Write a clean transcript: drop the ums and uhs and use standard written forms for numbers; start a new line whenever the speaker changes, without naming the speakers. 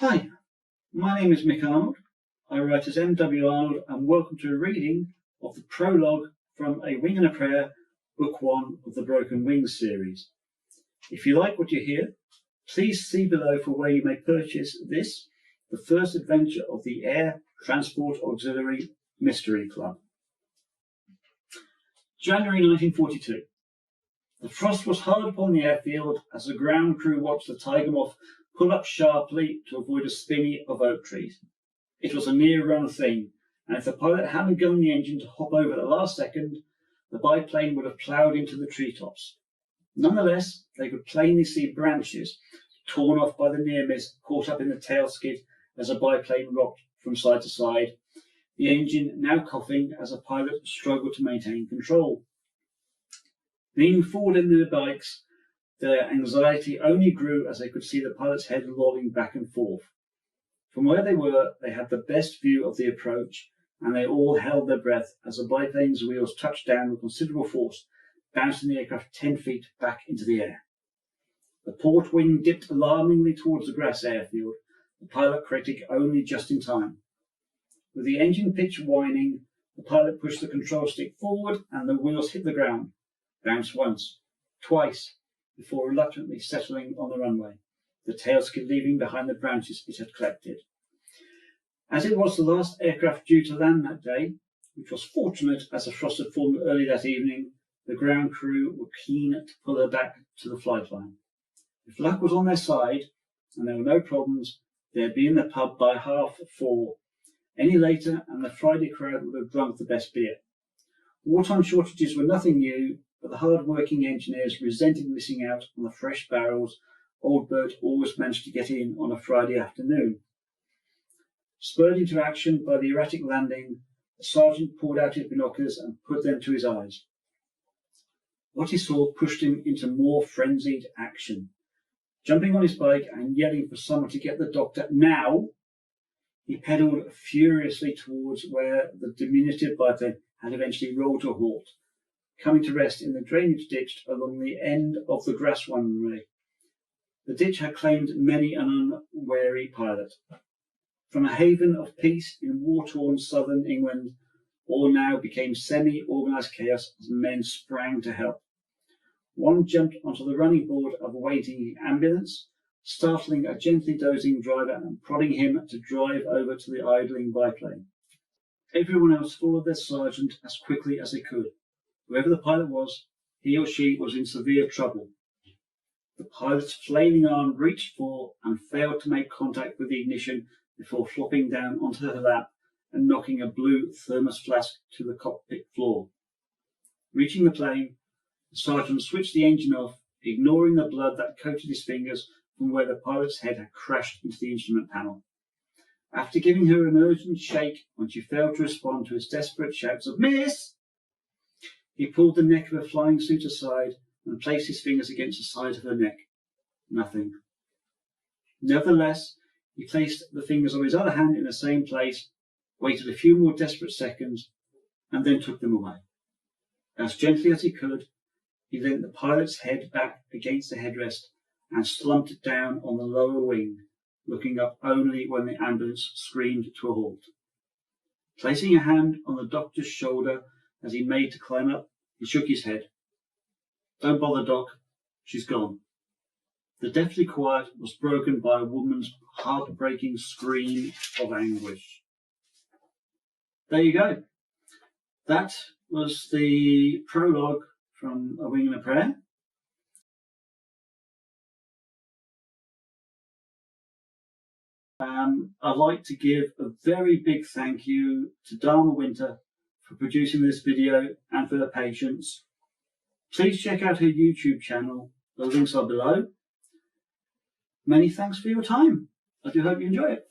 Hi, my name is Mick Arnold. I write as M.W. Arnold and welcome to a reading of the prologue from A Wing and a Prayer, Book 1 of the Broken Wings series. If you like what you hear, please see below for where you may purchase this, the first adventure of the Air Transport Auxiliary Mystery Club. January 1942. The frost was hard upon the airfield as the ground crew watched the Tiger Moth pull up sharply to avoid a spinney of oak trees. It was a near-run thing, and if the pilot hadn't gunned the engine to hop over at the last second, the biplane would have ploughed into the treetops. Nonetheless, they could plainly see branches torn off by the near miss caught up in the tail skid as the biplane rocked from side to side, the engine now coughing as the pilot struggled to maintain control. Leaning forward in their bikes, their anxiety only grew as they could see the pilot's head lolling back and forth. From where they were, they had the best view of the approach, and they all held their breath as the biplane's wheels touched down with considerable force, bouncing the aircraft 10 feet back into the air. The port wing dipped alarmingly towards the grass airfield, the pilot correcting only just in time. With the engine pitch whining, the pilot pushed the control stick forward and the wheels hit the ground, bounced once, twice, before reluctantly settling on the runway, the tail skid leaving behind the branches it had collected. As it was the last aircraft due to land that day, which was fortunate as the frost had formed early that evening, the ground crew were keen to pull her back to the flight line. If luck was on their side, and there were no problems, they'd be in the pub by 4:30. Any later, and the Friday crowd would have drunk the best beer. Wartime shortages were nothing new, but the hard-working engineers resented missing out on the fresh barrels old Bert always managed to get in on a Friday afternoon. Spurred into action by the erratic landing, the sergeant pulled out his binoculars and put them to his eyes. What he saw pushed him into more frenzied action. Jumping on his bike and yelling for someone to get the doctor now, he pedalled furiously towards where the diminutive biplane had eventually rolled to a halt, coming to rest in the drainage ditch along the end of the grass runway. The ditch had claimed many an unwary pilot. From a haven of peace in war-torn southern England, all now became semi-organised chaos as men sprang to help. One jumped onto the running board of a waiting ambulance, startling a gently dozing driver and prodding him to drive over to the idling biplane. Everyone else followed their sergeant as quickly as they could. Whoever the pilot was, he or she was in severe trouble. The pilot's flailing arm reached for and failed to make contact with the ignition before flopping down onto her lap and knocking a blue thermos flask to the cockpit floor. Reaching the plane, the sergeant switched the engine off, ignoring the blood that coated his fingers from where the pilot's head had crashed into the instrument panel. After giving her an urgent shake when she failed to respond to his desperate shouts of "Miss!" he pulled the neck of her flying suit aside and placed his fingers against the side of her neck. Nothing. Nevertheless, he placed the fingers of his other hand in the same place, waited a few more desperate seconds, and then took them away. As gently as he could, he leant the pilot's head back against the headrest and slumped it down on the lower wing, looking up only when the ambulance screamed to a halt. Placing a hand on the doctor's shoulder as he made to climb up, he shook his head. "Don't bother, Doc. She's gone." The deathly quiet was broken by a woman's heartbreaking scream of anguish. There you go. That was the prologue from A Wing and a Prayer. I'd like to give a very big thank you to Dharma Winter for producing this video and for her patience. Please check out her YouTube channel. The links are below. Many thanks for your time. I do hope you enjoy it.